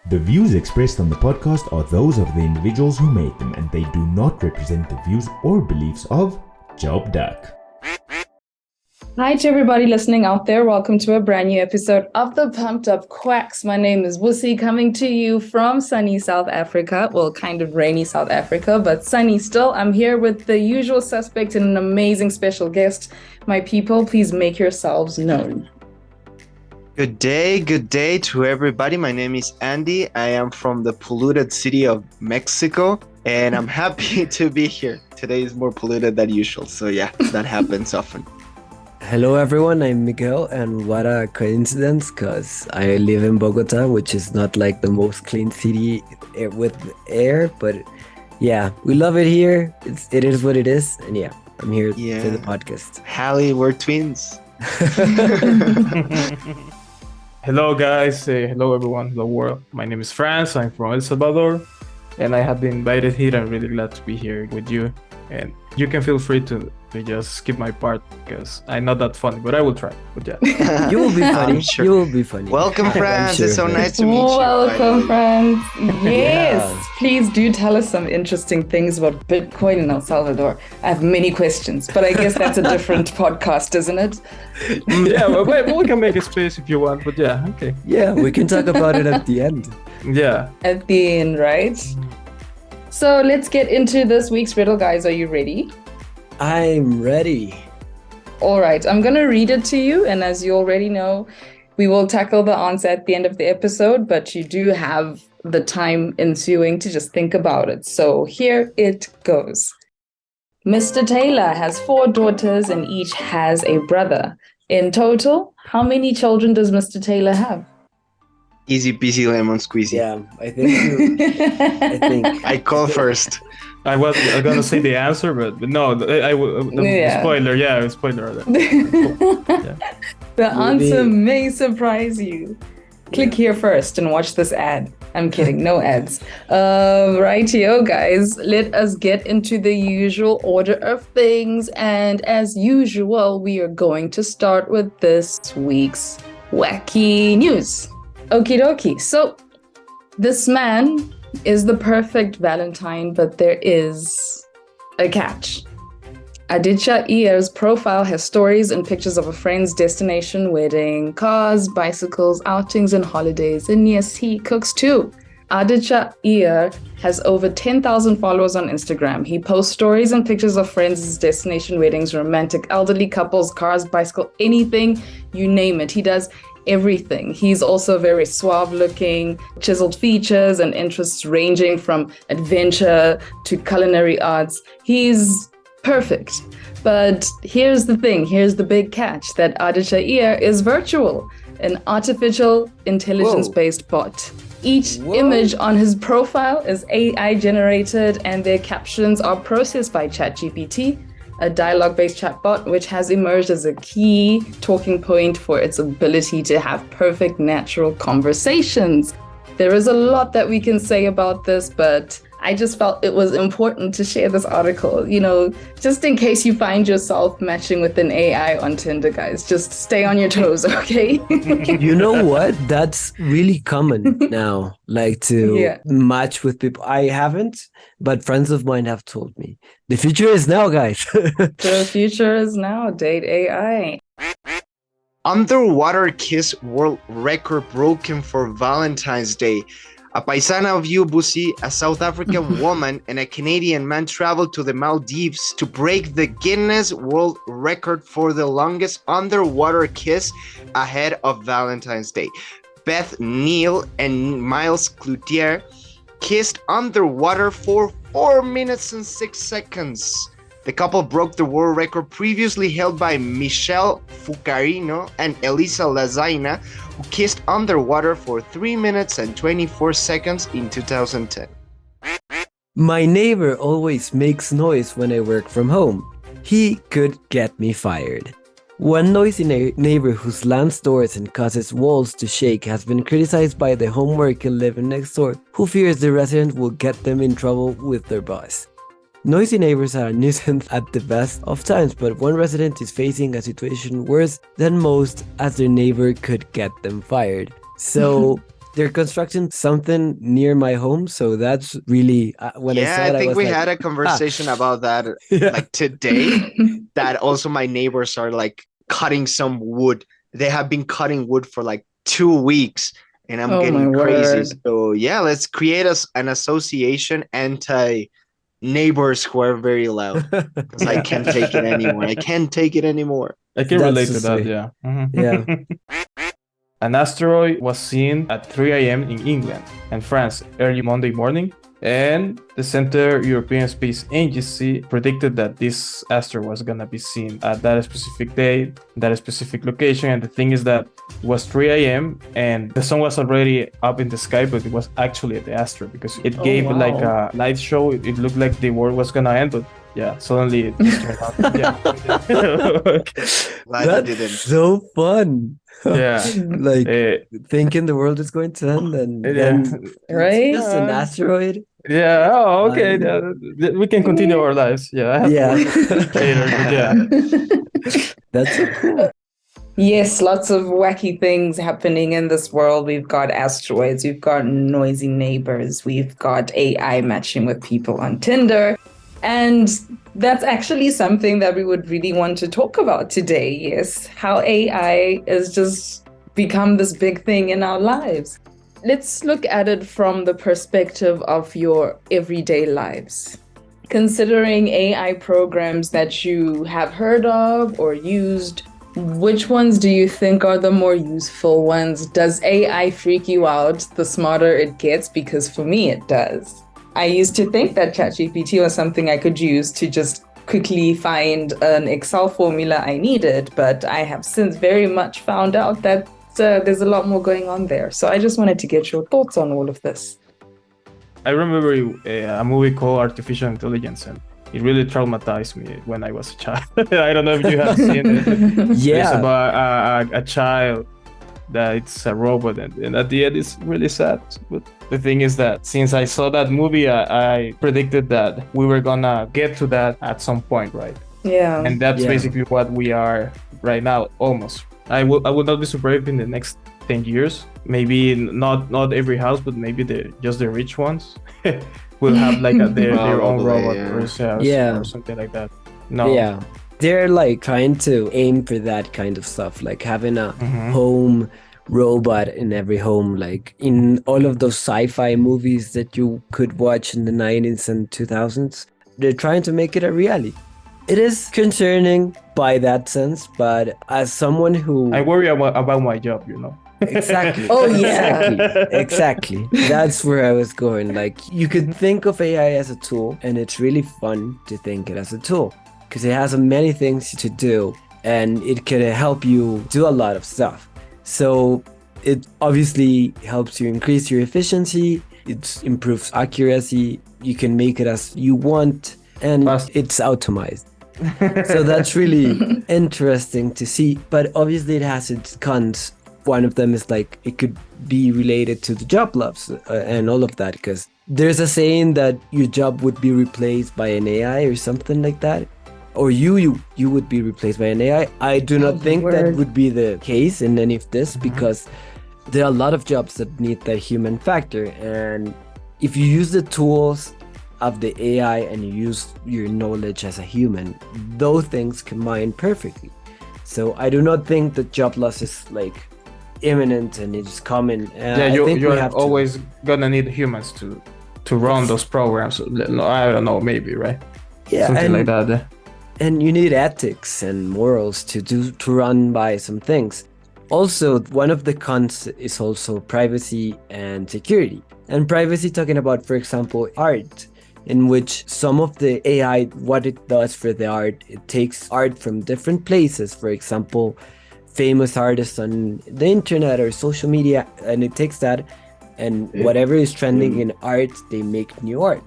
The views expressed on the podcast are those of the individuals who made them, and they do not represent the views or beliefs of Job Duck. Hi to everybody listening out there. Welcome to a brand new episode of the Pumped Up Quacks. My name is Wusi, coming to you from sunny South Africa. Well, kind of rainy South Africa, but sunny still. I'm here with the usual suspect and an amazing special guest. My people, please make yourselves known. Good day to everybody. My name is Andy. I am from the polluted city of Mexico, and I'm happy to be here. Today is more polluted than usual, so yeah, that happens often. Hello everyone, I'm Miguel, and what a coincidence, because I live in Bogota, which is not like the most clean city with air, but yeah, we love it here. It is what it is, and yeah, I'm here for the podcast. Hallie, we're twins. Hello guys, hello everyone, hello world. My name is Franz, I'm from El Salvador, and I have been invited here. I'm really glad to be here with you, and you can feel free to just skip my part because I'm not that funny, but I will try. But yeah, you will be funny. Sure. You will be funny. Welcome, Franz. It's so nice to meet you. Welcome, Franz. Yes, Yeah. Please do tell us some interesting things about Bitcoin in El Salvador. I have many questions, but I guess that's a different podcast, isn't it? yeah. Well, we can make a space if you want, but yeah, okay. Yeah, we can talk about it at the end. Yeah. At the end, right? So let's get into this week's riddle, guys. Are you ready? I'm ready. All right, I'm going to read it to you. And as you already know, we will tackle the answer at the end of the episode, but you do have the time ensuing to just think about it. So here it goes. Mr. Taylor has 4 daughters and each has a brother. In total, how many children does Mr. Taylor have? Easy peasy lemon squeezy. Yeah, I think. I call first. I was gonna say the answer, but no, spoiler. Yeah, spoiler. The answer may surprise you. Click here first and watch this ad. I'm kidding, no ads. Rightio, guys. Let us get into the usual order of things. And as usual, we are going to start with this week's wacky news. Okie dokie. So, this man is the perfect Valentine, but there is a catch. Aditya Iyer's profile has stories and pictures of a friend's destination wedding, cars, bicycles, outings, and holidays. And yes, he cooks too. Aditya Iyer has over 10,000 followers on Instagram. He posts stories and pictures of friends' destination weddings, romantic elderly couples, cars, bicycle, anything, you name it. He does everything. He's also very suave looking, chiseled features and interests ranging from adventure to culinary arts. He's perfect. But here's the thing, here's the big catch, that Aditya Iyer is virtual, an artificial intelligence-based bot. Each image on his profile is AI generated and their captions are processed by ChatGPT, a dialogue-based chatbot which has emerged as a key talking point for its ability to have perfect natural conversations. There is a lot that we can say about this, but I just felt it was important to share this article, just in case you find yourself matching with an AI on Tinder, guys. Just stay on your toes, okay? You know what? That's really common now, like to match with people. I haven't, but friends of mine have told me. The future is now, guys. The future is now. Date AI. Underwater kiss world record broken for Valentine's Day. A paisana of you, Busi, a South African woman and a Canadian man traveled to the Maldives to break the Guinness World Record for the longest underwater kiss ahead of Valentine's Day. Beth Neal and Miles Cloutier kissed underwater for 4 minutes and 6 seconds. The couple broke the world record previously held by Michelle Fucarino and Elisa Lazaina, who kissed underwater for 3 minutes and 24 seconds in 2010. My neighbor always makes noise when I work from home. He could get me fired. One noisy neighbor who slams doors and causes walls to shake has been criticized by the home worker living next door, who fears the resident will get them in trouble with their boss. Noisy neighbors are a nuisance at the best of times, but one resident is facing a situation worse than most, as their neighbor could get them fired. So They're constructing something near my home, so that's really when I saw it, I think was we like, had a conversation about that yeah. like today. That also my neighbors are like cutting some wood. They have been cutting wood for like 2 weeks, and I'm Oh my getting crazy. word. So yeah, let's create an association anti neighbors who are very loud, because I Yeah. can't take it anymore. I can't take it anymore. I can That's relate the to that, same. yeah. Yeah. An asteroid was seen at 3 a.m. in England and France early Monday morning, and the Center European Space Agency predicted that this asteroid was gonna be seen at that specific day, that specific location. And the thing is that it was 3 a.m. and the sun was already up in the sky, but it was actually the asteroid because it gave wow. like a light show. It looked like the world was gonna end, but yeah, suddenly it just turned out. Yeah. Glad you That's didn't. so fun. Yeah. Like thinking the world is going to end, and then Right? it's just an asteroid. Yeah. Oh, okay. We can continue our lives. Yeah. I have Yeah. to work later, but yeah. That's so cool. Yes, lots of wacky things happening in this world. We've got asteroids, we've got noisy neighbors, we've got AI matching with people on Tinder. And that's actually something that we would really want to talk about today. Yes, how AI has just become this big thing in our lives. Let's look at it from the perspective of your everyday lives. Considering AI programs that you have heard of or used, which ones do you think are the more useful ones? Does AI freak you out the smarter it gets? Because for me, it does. I used to think that ChatGPT was something I could use to just quickly find an Excel formula I needed, but I have since very much found out that there's a lot more going on there. So I just wanted to get your thoughts on all of this. I remember a movie called Artificial Intelligence, and it really traumatized me when I was a child. I don't know if you have seen it. Yeah. It's about a child that it's a robot, and at the end it's really sad. But the thing is that since I saw that movie, I predicted that we were gonna get to that at some point, right? Yeah. And that's Yeah. basically what we are right now, almost. I would not be surprised if in the next 10 years, maybe not every house, but maybe just the rich ones will have like their own robot, Yeah. or something like that. No. Yeah. They're like trying to aim for that kind of stuff, like having a home robot in every home, like in all of those sci-fi movies that you could watch in the 90s and 2000s. They're trying to make it a reality. It is concerning by that sense, but as someone who... I worry about my job, you know. Exactly. Oh, yeah. Exactly. That's where I was going. Like, you could think of AI as a tool, and it's really fun to think it as a tool because it has many things to do, and it can help you do a lot of stuff. So it obviously helps you increase your efficiency. It improves accuracy. You can make it as you want, and it's automized. So that's really interesting to see. But obviously it has its cons. One of them is like it could be related to the job loss and all of that, because there's a saying that your job would be replaced by an AI or something like that, or you would be replaced by an AI. I do not think that would be the case in any of this, because there are a lot of jobs that need that human factor, and if you use the tools of the AI and you use your knowledge as a human, those things combine perfectly. So I do not think that job loss is like imminent and it's coming. Yeah, you're always gonna need humans to run those programs. I don't know, maybe, right? Yeah, something like that. And you need ethics and morals to run by some things. Also, one of the cons is also privacy and security. And privacy, talking about, for example, art, in which some of the AI, what it does for the art, it takes art from different places, for example, famous artists on the internet or social media, and it takes that, and whatever is trending in art, they make new art.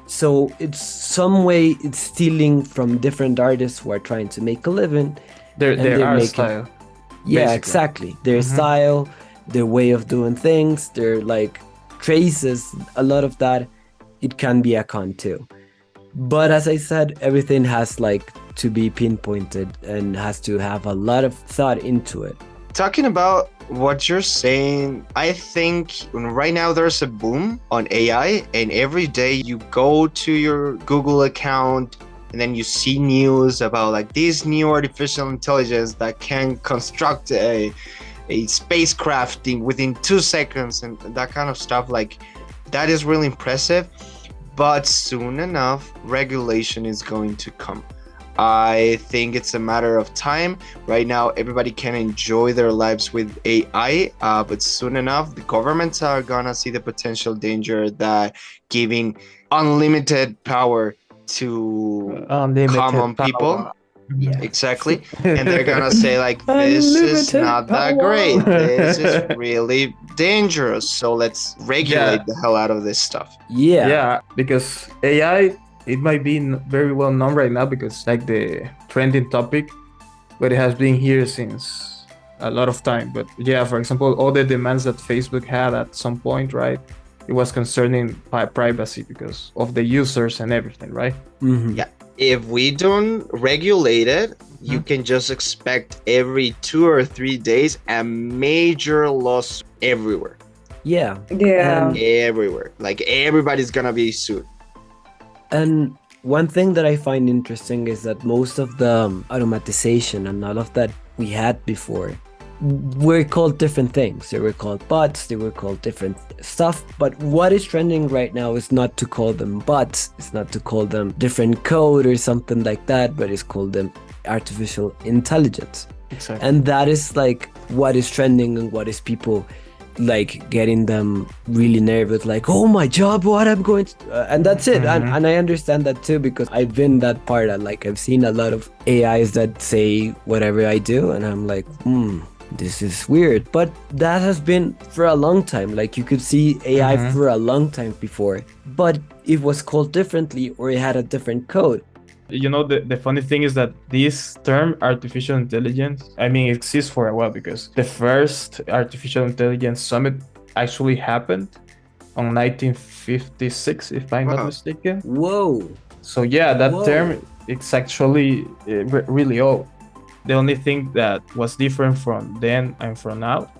So it's some way it's stealing from different artists who are trying to make a living. Their art style. Yeah, basically. exactly. Their style, their way of doing things, their like traces, a lot of that, it can be a con too. But as I said, everything has like to be pinpointed and has to have a lot of thought into it. talking about what you're saying, I think right now there's a boom on AI, and every day you go to your Google account and then you see news about like this new artificial intelligence that can construct a spacecraft within 2 seconds and that kind of stuff. Like, that is really impressive, but soon enough regulation is going to come. I think it's a matter of time. Right now, everybody can enjoy their lives with AI, but soon enough, the governments are gonna see the potential danger that giving unlimited power to common people. Yeah. Exactly. And they're gonna say like, this is not that great. This is really dangerous. So let's regulate the hell out of this stuff. Yeah, because AI, it might be very well known right now because like the trending topic, but it has been here since a lot of time. But yeah, for example, all the demands that Facebook had at some point, right? It was concerning privacy because of the users and everything, right? Mm-hmm. Yeah. If we don't regulate it, you can just expect every 2 or 3 days a major loss everywhere. Yeah. Yeah. Everywhere. Like, everybody's gonna be sued. And one thing that I find interesting is that most of the automatization and all of that we had before were called different things. They were called bots, they were called different stuff. But what is trending right now is not to call them bots, it's not to call them different code or something like that, but it's called them artificial intelligence. Exactly. And that is like what is trending and what is people like getting them really nervous, like, oh, my job, what I'm going to and that's it. And I understand that too, because I've been that part. Like, I've seen a lot of AIs that say whatever I do and I'm like, this is weird. But that has been for a long time. Like, you could see AI for a long time before, but it was called differently or it had a different code. You know, the funny thing is that this term artificial intelligence, I mean, it exists for a while because the first artificial intelligence summit actually happened on 1956, if I'm not mistaken. Whoa. So yeah, that term, it's actually really old. The only thing that was different from then and from now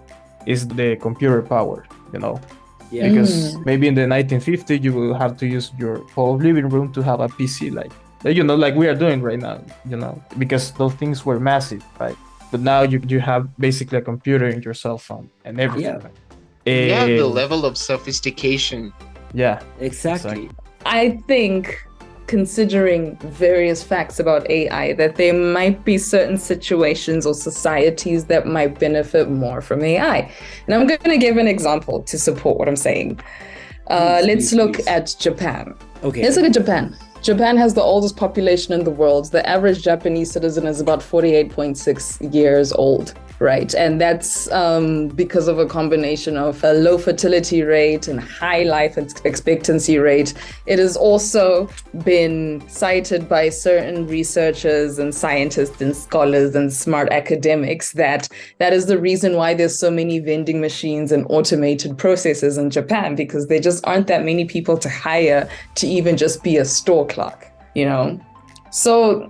is the computer power, you know. Yeah. Because maybe in the 1950s, you will have to use your whole living room to have a PC, you know, like we are doing right now, you know, because those things were massive, right? But now you have basically a computer in your cell phone and everything. Yeah, the level of sophistication. Yeah, exactly. I think, considering various facts about AI, that there might be certain situations or societies that might benefit more from AI. And I'm going to give an example to support what I'm saying. Let's look at Japan. Okay. Let's look at Japan. Japan has the oldest population in the world. The average Japanese citizen is about 48.6 years old, right? And that's because of a combination of a low fertility rate and high life expectancy rate. It has also been cited by certain researchers and scientists and scholars and smart academics that is the reason why there's so many vending machines and automated processes in Japan, because there just aren't that many people to hire to even just be a store clerk, you know? So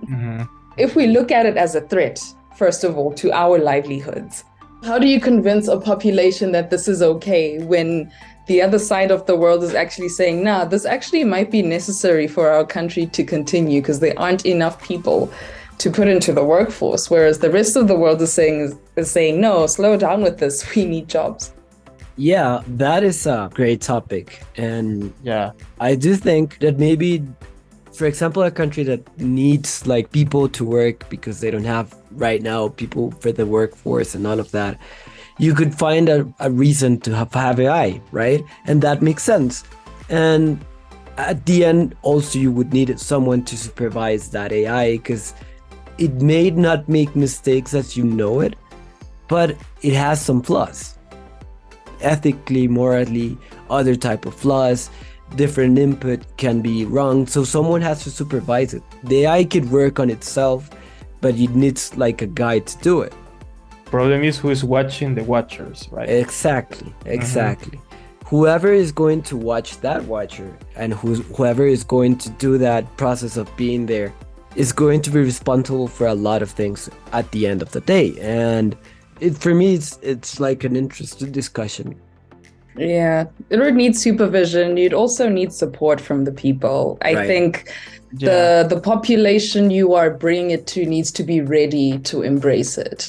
if we look at it as a threat, first of all, to our livelihoods, how do you convince a population that this is okay when the other side of the world is actually saying, nah, this actually might be necessary for our country to continue because there aren't enough people to put into the workforce, whereas the rest of the world is saying, no, slow down with this, we need jobs. Yeah, that is a great topic. And yeah, I do think that maybe, for example, a country that needs like people to work because they don't have right now people for the workforce and all of that, you could find a reason to have AI, right? And that makes sense. And at the end, also, you would need someone to supervise that AI because it may not make mistakes as you know it, but it has some flaws. Ethically, morally, other type of flaws, different input can be wrong. So someone has to supervise it. The AI could work on itself, but it needs like a guide to do it. Problem is who is watching the watchers, right? Exactly. Whoever is going to watch that watcher and whoever is going to do that process of being there is going to be responsible for a lot of things at the end of the day. And for me, it's like an interesting discussion. Yeah, it would need supervision. You'd also need support from the people. I Right. think the population you are bringing it to needs to be ready to embrace it.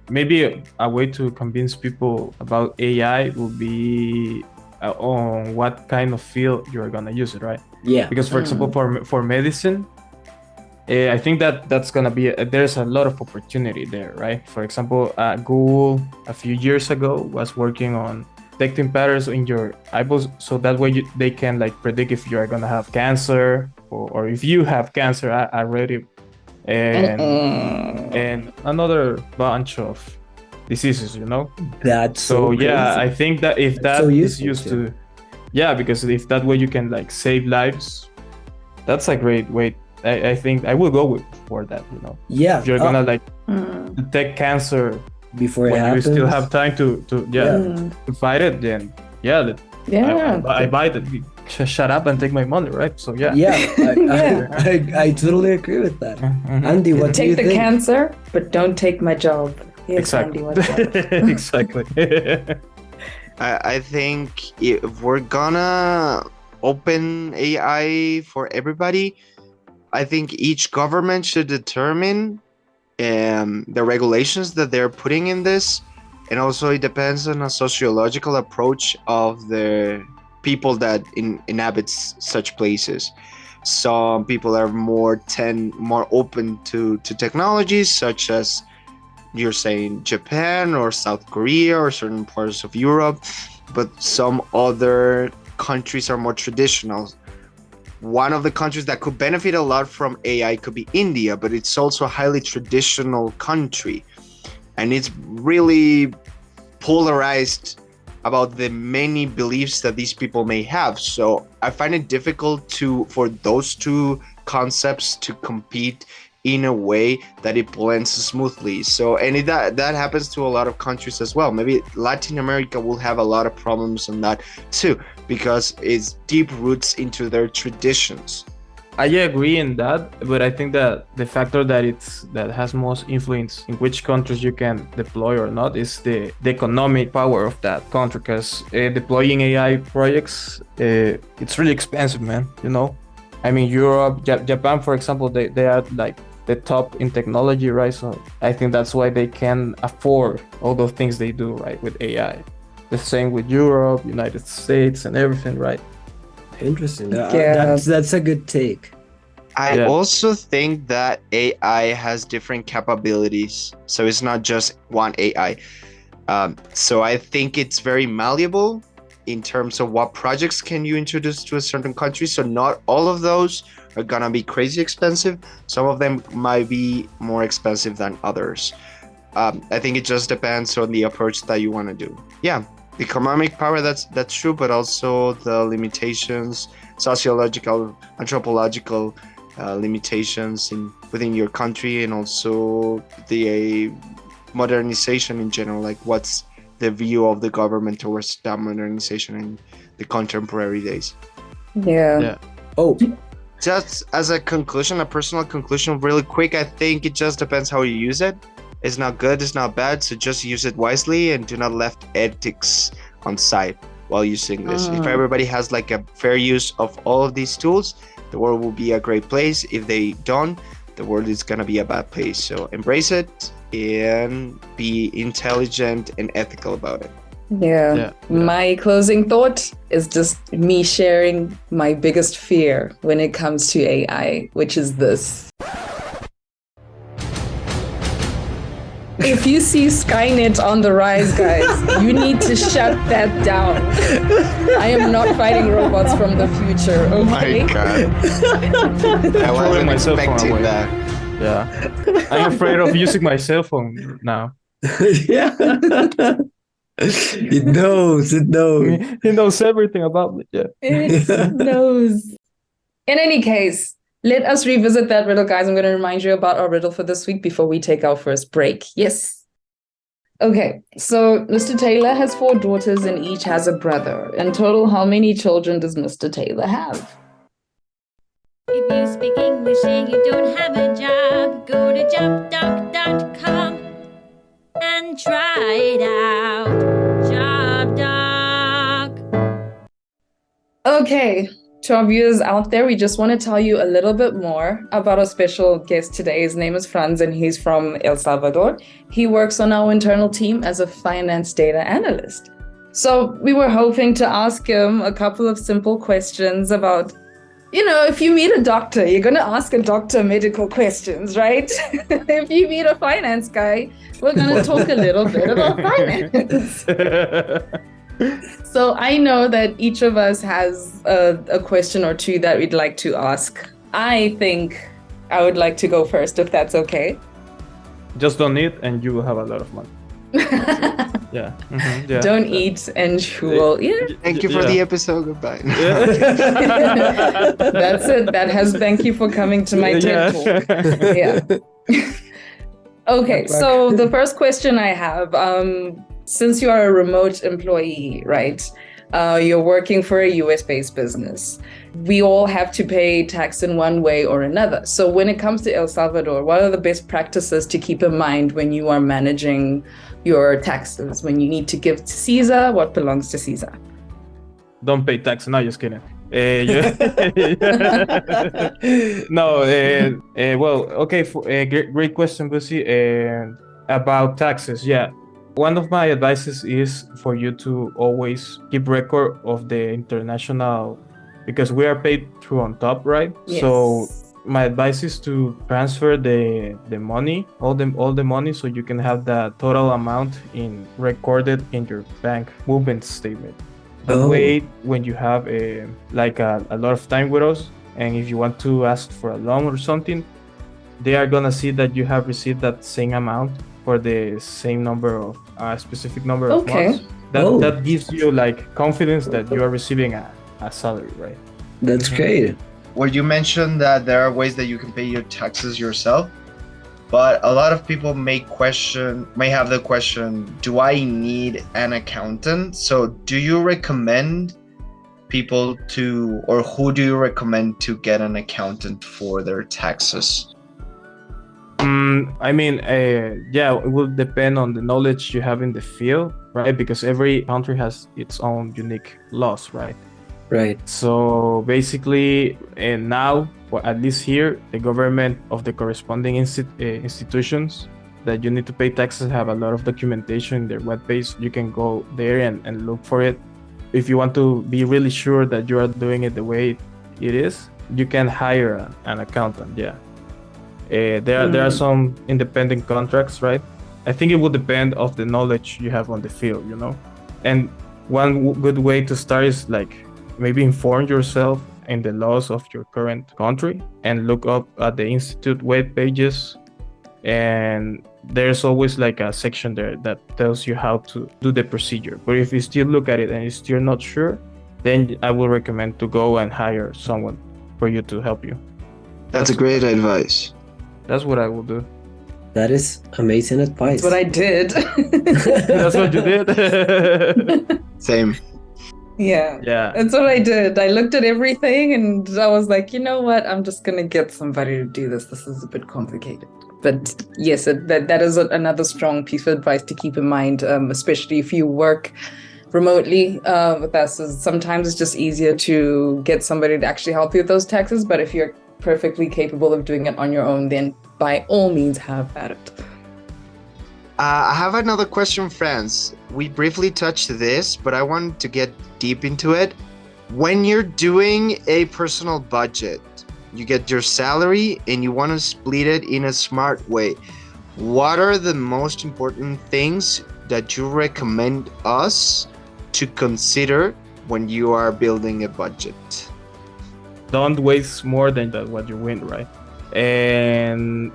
Maybe a way to convince people about AI will be on what kind of field you're gonna use it, right? Yeah. Because for example, for medicine, I think that's gonna be there's a lot of opportunity there, right? For example, Google a few years ago was working on detecting patterns in your eyeballs, so that way they can like predict if you are gonna have cancer or if you have cancer already, and another bunch of diseases, you know. That's so yeah, crazy. I think that if that so is used to, yeah, because if that way you can like save lives, that's a great way. I think I will go for that, you know. Yeah. If you're gonna like detect cancer before when it happens, you still have time to fight it, then I buy that. Shut up and take my money, right? So yeah. I totally agree with that. Andy, what do you think? Take the cancer, but don't take my job. Yes, exactly. Andy, what's up? Exactly. I think if we're gonna open AI for everybody, I think each government should determine the regulations that they're putting in this, and also it depends on a sociological approach of the people that inhabits such places. Some people are more open to technologies, such as you're saying Japan or South Korea or certain parts of Europe, but some other countries are more traditional. One of the countries that could benefit a lot from AI could be India, but it's also a highly traditional country, and it's really polarized about the many beliefs that these people may have. So I find it difficult for those two concepts to compete in a way that it blends smoothly. So, and that happens to a lot of countries as well. Maybe Latin America will have a lot of problems on that too, because it's deep roots into their traditions. I agree in that, but I think that the factor that has most influence in which countries you can deploy or not is the economic power of that country. Because deploying AI projects, it's really expensive, man. You know, I mean, Europe, Japan, for example, they are like the top in technology, right? So I think that's why they can afford all those things they do, right, with AI. The same with Europe, United States, and everything, right? Interesting. That's a good take. I also think that AI has different capabilities, so it's not just one AI. So I think it's very malleable in terms of what projects can you introduce to a certain country. So not all of those are gonna be crazy expensive. Some of them might be more expensive than others. I think it just depends on the approach that you want to do. Yeah. The economic power, that's true, but also the limitations, sociological, anthropological limitations within your country, and also the modernization in general. Like, what's the view of the government towards that modernization in the contemporary days? Yeah. Oh, just as a conclusion, a personal conclusion, really quick, I think it just depends how you use it. It's not good, it's not bad, so just use it wisely and do not left ethics on side while using this. If everybody has like a fair use of all of these tools, the world will be a great place. If they don't, the world is gonna be a bad place. So embrace it and be intelligent and ethical about it. Yeah. My closing thought is just me sharing my biggest fear when it comes to AI, which is this. If you see Skynet on the rise, guys, you need to shut that down. I am not fighting robots from the future, okay? Oh my God. I wasn't expecting that. Yeah. I'm afraid of using my cell phone now. Yeah. It knows. It knows everything about me. Yeah. It knows. In any case, let us revisit that riddle, guys. I'm going to remind you about our riddle for this week before we take our first break. Yes. Okay, so Mr. Taylor has 4 daughters and each has a brother. In total, how many children does Mr. Taylor have? If you speak English and you don't have a job, go to jobdoc.com and and try it out. Job Doc. Okay, to our viewers out there, we just want to tell you a little bit more about our special guest today. His name is Franz and he's from El Salvador. He works on our internal team as a finance data analyst. So we were hoping to ask him a couple of simple questions about, if you meet a doctor, you're going to ask a doctor medical questions, right? If you meet a finance guy, we're going to talk a little bit about finance. So I know that each of us has a question or two that we'd like to ask. I think I would like to go first, if that's okay. Just don't eat and you will have a lot of money. Yeah. Mm-hmm. Yeah. Don't eat and you will. Yeah. Thank you for the episode. Goodbye. That's it. That has thank you for coming to my TED Talk. Yeah. Okay, so the first question I have, since you are a remote employee, right? You're working for a US-based business. We all have to pay tax in one way or another. So when it comes to El Salvador, what are the best practices to keep in mind when you are managing your taxes? When you need to give to Caesar, what belongs to Caesar? Don't pay tax. No, just kidding. No, well, okay. Great question, Bussy. About taxes, yeah. One of my advices is for you to always keep record of the international, because we are paid through on top, right? Yes. So my advice is to transfer the money, all the money, so you can have the total amount recorded in your bank movement statement. That way, when you have a lot of time with us, and if you want to ask for a loan or something, they are gonna see that you have received that same amount for the same number of specific number of months. That gives you confidence that you are receiving a salary, right? That's great. Well, you mentioned that there are ways that you can pay your taxes yourself, but a lot of people may have the question, do I need an accountant? So do you recommend people who do you recommend to get an accountant for their taxes? It will depend on the knowledge you have in the field, right? Because every country has its own unique laws, right? Right. So basically, now, at least here, the government of the corresponding institutions that you need to pay taxes have a lot of documentation in their webpage. You can go there and look for it. If you want to be really sure that you are doing it the way it is, you can hire an accountant, yeah. There are some independent contracts, right? I think it will depend of the knowledge you have on the field, And one good way to start is maybe inform yourself in the laws of your current country and look up at the institute web pages. And there's always a section there that tells you how to do the procedure. But if you still look at it and you're still not sure, then I will recommend to go and hire someone for you to help you. That's a great advice. That's what I will do. That is amazing advice. That's what I did. That's what you did? Same. Yeah. That's what I did. I looked at everything and I was like, you know what? I'm just going to get somebody to do this. This is a bit complicated. But yes, that is another strong piece of advice to keep in mind, especially if you work remotely with us. Sometimes it's just easier to get somebody to actually help you with those taxes. But if you're perfectly capable of doing it on your own, then by all means have at it. I have another question, Franz. We briefly touched this, but I want to get deep into it. When you're doing a personal budget, you get your salary and you want to split it in a smart way. What are the most important things that you recommend us to consider when you are building a budget? Don't waste more than what you win, right? And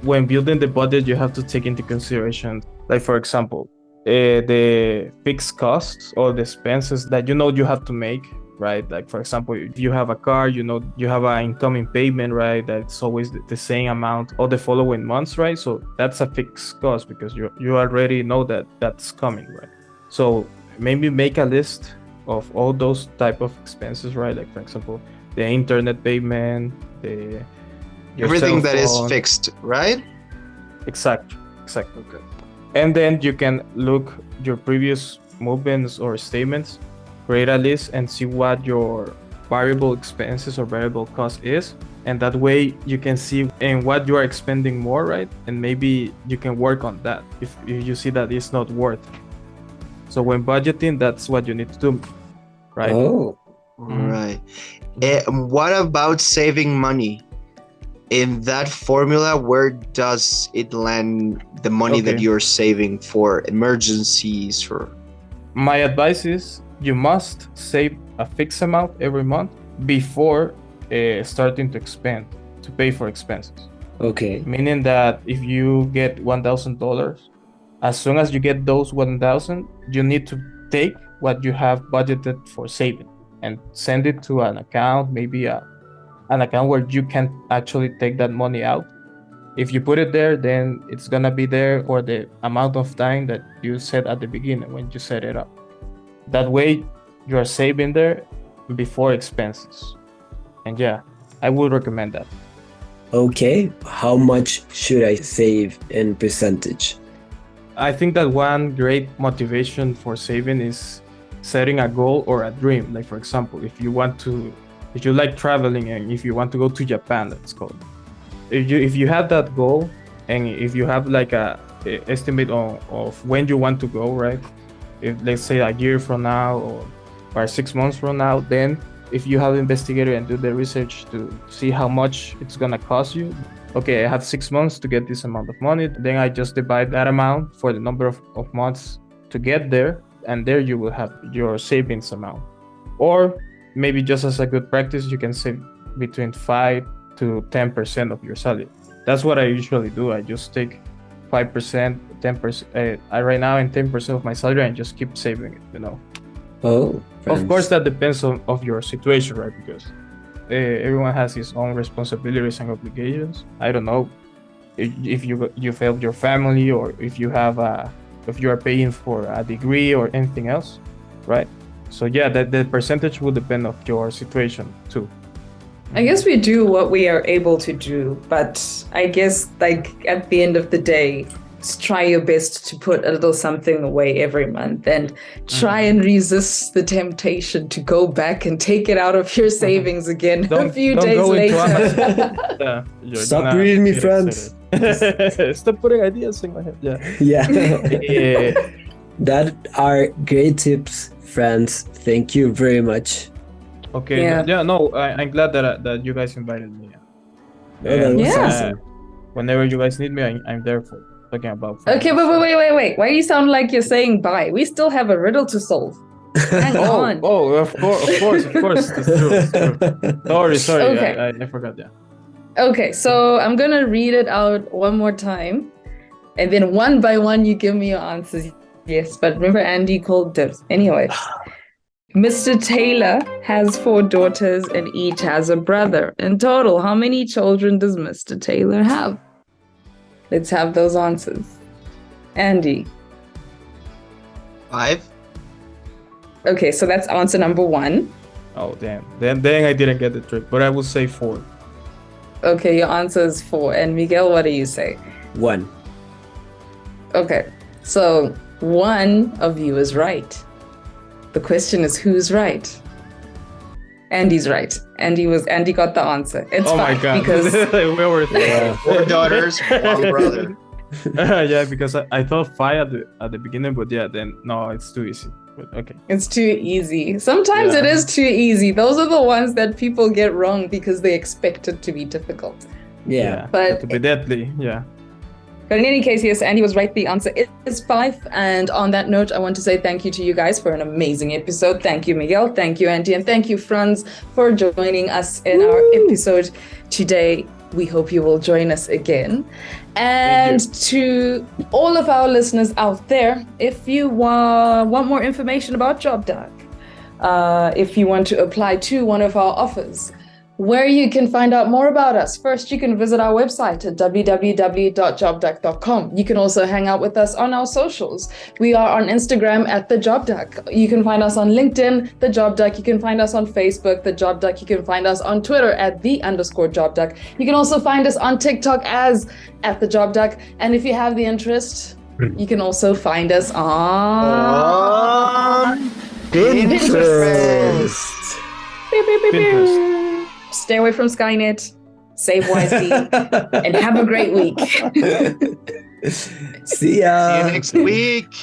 when building the budget, you have to take into consideration, for example, the fixed costs or the expenses that you have to make, right? For example, if you have a car, you have an incoming payment, right? That's always the same amount all the following months, right? So that's a fixed cost because you already know that that's coming, right? So maybe make a list of all those type of expenses, right? For example, the internet payment, everything that is fixed, right? Exactly. Okay. And then you can look your previous movements or statements, create a list and see what your variable expenses or variable cost is. And that way you can see in what you are expending more, right? And maybe you can work on that if you see that it's not worth it. So when budgeting, that's what you need to do, right? Oh, Right. What about saving money? In that formula, where does it land the money that Okay. you're saving for emergencies or? My advice is you must save a fixed amount every month before starting to expend, to pay for expenses. okay. Meaning that if you get $1,000, as soon as you get those 1,000, you need to take what you have budgeted for saving and send it to an account, maybe an account where you can actually take that money out. If you put it there, then it's gonna be there for the amount of time that you set at the beginning when you set it up. That way, you are saving there before expenses. And yeah, I would recommend that. Okay. How much should I save in percentage? I think that one great motivation for saving is setting a goal or a dream. Like for example, if you like traveling and if you want to go to Japan, let's go. If you have that goal and if you have like a estimate of when you want to go, right? If let's say a year from now or 6 months from now, then if you have investigated and do the research to see how much it's gonna cost you, okay, I have 6 months to get this amount of money, then I just divide that amount for the number of months to get there, and there you will have your savings amount. Or maybe just as a good practice, you can save between 5 to 10% of your salary. That's what I usually do. I just take 5%, 10%, right now in 10% of my salary and just keep saving it, you know. Oh, Of course, that depends of your situation, right? Because everyone has his own responsibilities and obligations. I don't know if you failed your family or if you are paying for a degree or anything else, right? So yeah, the percentage will depend of your situation too. I guess we do what we are able to do, but I guess like at the end of the day, just try your best to put a little something away every month and try and resist the temptation to go back and take it out of your savings again a few days go into later. Yeah, Stop reading me, Franz. Stop putting ideas in my head. Yeah. Yeah. Yeah. That are great tips, Franz. Thank you very much. Okay. Yeah. No, I'm glad that you guys invited me. Oh, that was Yeah. awesome. Whenever you guys need me, I'm there for talking about. Okay, but wait. Why do you sound like you're saying bye? We still have a riddle to solve. Hang on. Oh, of course. That's true. It's true. Sorry. Okay. I forgot. Yeah. Okay, so I'm gonna read it out one more time, and then one by one you give me your answers. Yes, but remember Andy called dibs. Anyway, Mr. Taylor has 4 daughters and each has a brother. In total, how many children does Mr. Taylor have? Let's have those answers. Andy. 5. Okay, so that's answer number 1. Oh damn. Then I didn't get the trick, but I would say 4. Okay, your answer is 4. And Miguel, what do you say? 1. Okay, so one of you is right. The question is who's right? Andy's right. Andy got the answer. It's Oh my 5 god. because we were Yeah. 4 daughters, 1 brother. yeah, because I thought 5 at the beginning, but yeah, then no, it's too easy. But okay. it's too easy. Sometimes it Yeah. is too easy. Those are the ones that people get wrong because they expect it to be difficult. Yeah. But- to be deadly. Yeah. But in any case, yes, Andy was right. The answer is 5. And on that note, I want to say thank you to you guys for an amazing episode. Thank you, Miguel. Thank you, Andy. And thank you, Franz, for joining us in our episode today. We hope you will join us again. And to all of our listeners out there, if you want more information about JobDuck, if you want to apply to one of our offers, where you can find out more about us. First, you can visit our website at www.jobduck.com. You can also hang out with us on our socials. We are on Instagram at The Job Duck. You can find us on LinkedIn, The Job Duck. You can find us on Facebook, The Job Duck. You can find us on Twitter at @the_Job Duck. You can also find us on TikTok as @The Job Duck. And if you have the interest, You can also find us on Pinterest. Pinterest. Stay away from Skynet. Save wisely. And have a great week. See ya. See you next week.